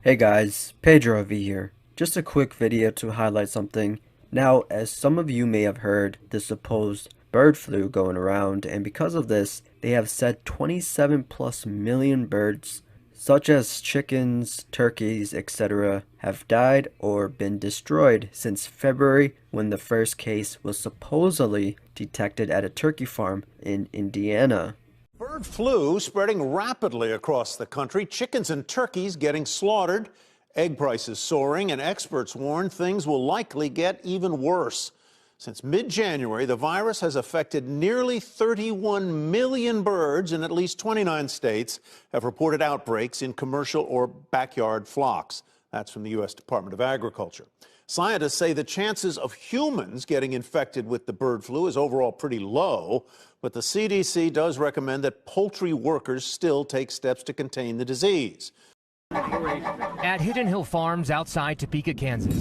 Hey guys, Pedro V here. Just a quick video to highlight something. Now, as some of you may have heard, the supposed bird flu going around, and because of this, they have said 27 plus million birds, such as chickens, turkeys, etc., have died or been destroyed since February when the first case was supposedly detected at a turkey farm in Indiana. Bird flu spreading rapidly across the country, chickens and turkeys getting slaughtered, egg prices soaring, and experts warn things will likely get even worse. Since mid-January, the virus has affected nearly 31 million birds, and at least 29 states have reported outbreaks in commercial or backyard flocks. That's from the U.S. Department of Agriculture. Scientists say the chances of humans getting infected with the bird flu is overall pretty low, but the CDC does recommend that poultry workers still take steps to contain the disease. At Hidden Hill Farms outside Topeka, Kansas.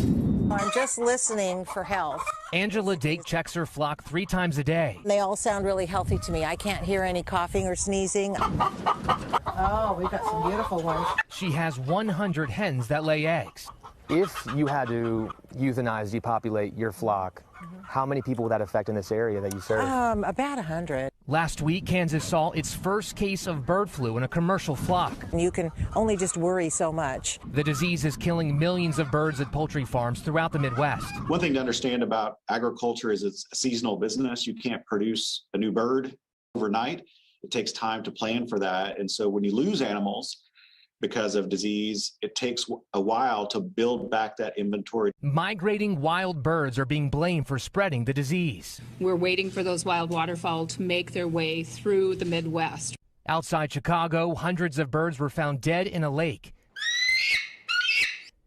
I'm just listening for health. Angela Dake checks her flock 3 times a day. They all sound really healthy to me. I can't hear any coughing or sneezing. Oh, we've got some beautiful ones. She has 100 hens that lay eggs. If you had to euthanize, depopulate your flock, how many people would that affect in this area that you serve? About 100. Last week, Kansas saw its first case of bird flu in a commercial flock. You can only just worry so much. The disease is killing millions of birds at poultry farms throughout the Midwest. One thing to understand about agriculture is it's a seasonal business. You can't produce a new bird overnight. It takes time to plan for that. And so when you lose animals because of disease, it takes a while to build back that inventory. Migrating wild birds are being blamed for spreading the disease. We're waiting for those wild waterfowl to make their way through the Midwest. Outside Chicago, hundreds of birds were found dead in a lake.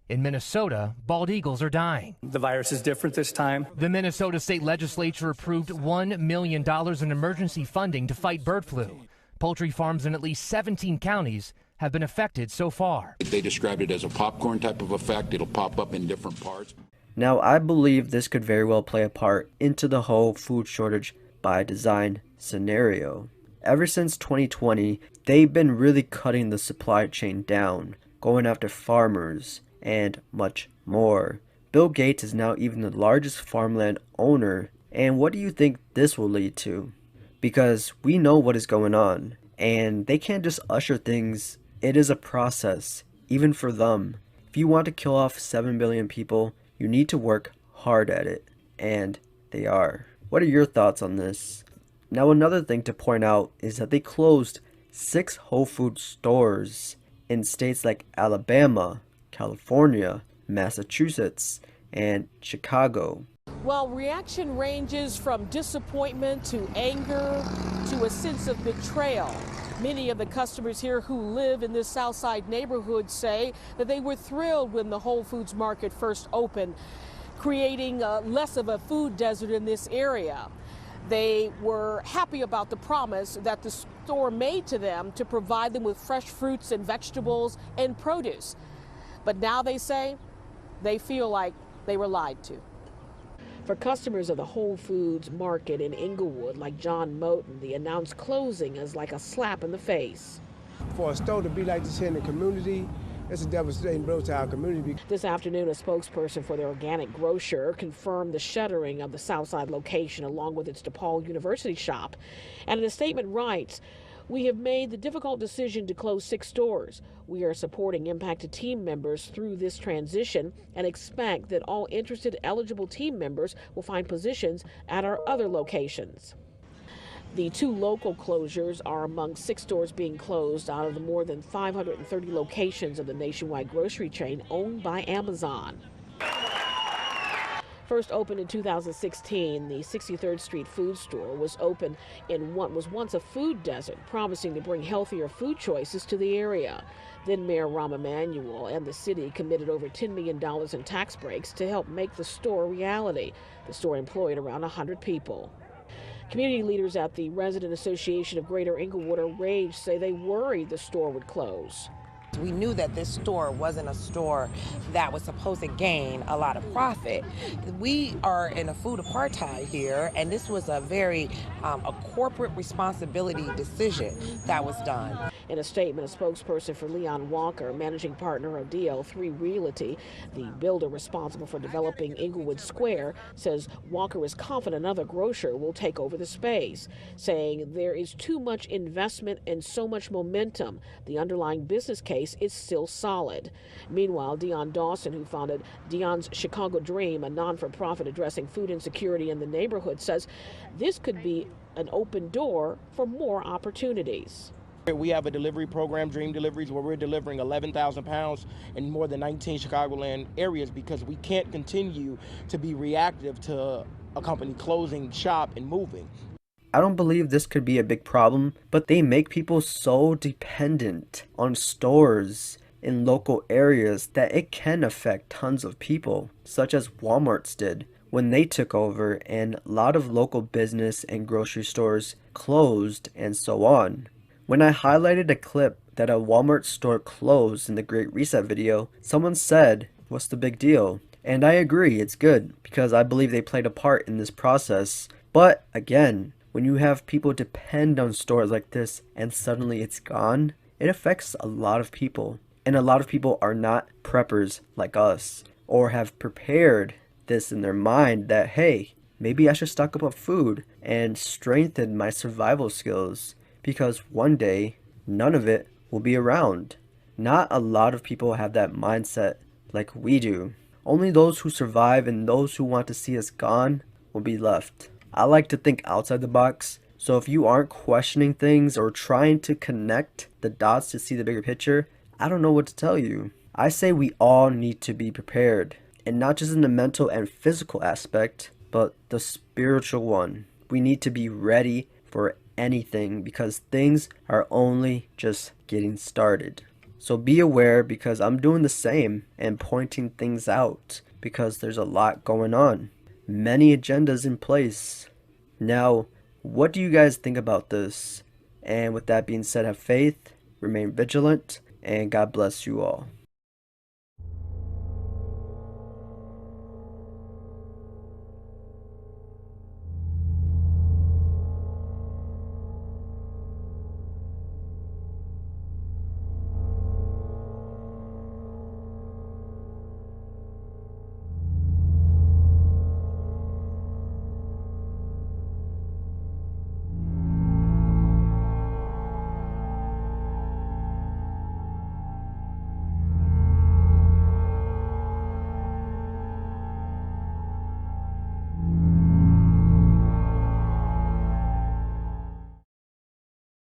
In Minnesota, bald eagles are dying. The virus is different this time. The Minnesota state legislature approved $1 million in emergency funding to fight bird flu. Poultry farms in at least 17 counties have been affected so far. They described it as a popcorn type of effect. It'll pop up in different parts. Now, I believe this could very well play a part into the whole food shortage by design scenario. Ever since 2020, they've been really cutting the supply chain down, going after farmers, and much more. Bill Gates is now even the largest farmland owner, and what do you think this will lead to? Because we know what is going on, and they can't just usher things. It is a process, even for them. If you want to kill off 7 billion people, you need to work hard at it, and they are. What are your thoughts on this? Now, another thing to point out is that they closed 6 Whole Foods stores in states like Alabama, California, Massachusetts, and Chicago. Well, reaction ranges from disappointment to anger to a sense of betrayal. Many of the customers here who live in this Southside neighborhood say that they were thrilled when the Whole Foods market first opened, creating less of a food desert in this area. They were happy about the promise that the store made to them to provide them with fresh fruits and vegetables and produce. But now they say they feel like they were lied to. For customers of the Whole Foods market in Inglewood, like John Moten, the announced closing is like a slap in the face. For a store to be like this here in the community, it's a devastating blow to our community. This afternoon, a spokesperson for the organic grocer confirmed the shuttering of the Southside location along with its DePaul University shop. And in a statement writes, "We have made the difficult decision to close 6 stores. We are supporting impacted team members through this transition and expect that all interested eligible team members will find positions at our other locations." The 2 local closures are among 6 stores being closed out of the more than 530 locations of the nationwide grocery chain owned by Amazon. First opened in 2016, the 63rd Street food store was open in what was once a food desert, promising to bring healthier food choices to the area. Then Mayor Rahm Emanuel and the city committed over $10 million in tax breaks to help make the store a reality. The store employed around 100 people. Community leaders at the Resident Association of Greater Inglewood or RAGE say they worried the store would close. We knew that this store wasn't a store that was supposed to gain a lot of profit. We are in a food apartheid here, and this was a very a corporate responsibility decision that was done. In a statement, a spokesperson for Leon Walker, managing partner of DL3 Realty, the builder responsible for developing Inglewood Square, says Walker is confident another grocer will take over the space, saying there is too much investment and so much momentum. The underlying business case is still solid. Meanwhile, Dion Dawson, who founded Dion's Chicago Dream, a non-for-profit addressing food insecurity in the neighborhood, says this could be an open door for more opportunities. We have a delivery program, Dream Deliveries, where we're delivering 11,000 pounds in more than 19 Chicagoland areas because we can't continue to be reactive to a company closing shop and moving. I don't believe this could be a big problem, but they make people so dependent on stores in local areas that it can affect tons of people, such as Walmart's did when they took over and a lot of local business and grocery stores closed and so on. When I highlighted a clip that a Walmart store closed in the Great Reset video, someone said, "What's the big deal?" And I agree, it's good, because I believe they played a part in this process. But again, when you have people depend on stores like this and suddenly it's gone, it affects a lot of people. And a lot of people are not preppers like us, or have prepared this in their mind that, hey, maybe I should stock up on food and strengthen my survival skills, because one day none of it will be around. Not a lot of people have that mindset like we do. Only those who survive and those who want to see us gone will be left. I like to think outside the box, so if you aren't questioning things or trying to connect the dots to see the bigger picture, I don't know what to tell you. I say we all need to be prepared, and not just in the mental and physical aspect, but the spiritual one. We need to be ready for anything because things are only just getting started. So be aware, because I'm doing the same and pointing things out because there's a lot going on. Many agendas in place. Now, what do you guys think about this? And with that being said, have faith, remain vigilant, and God bless you all.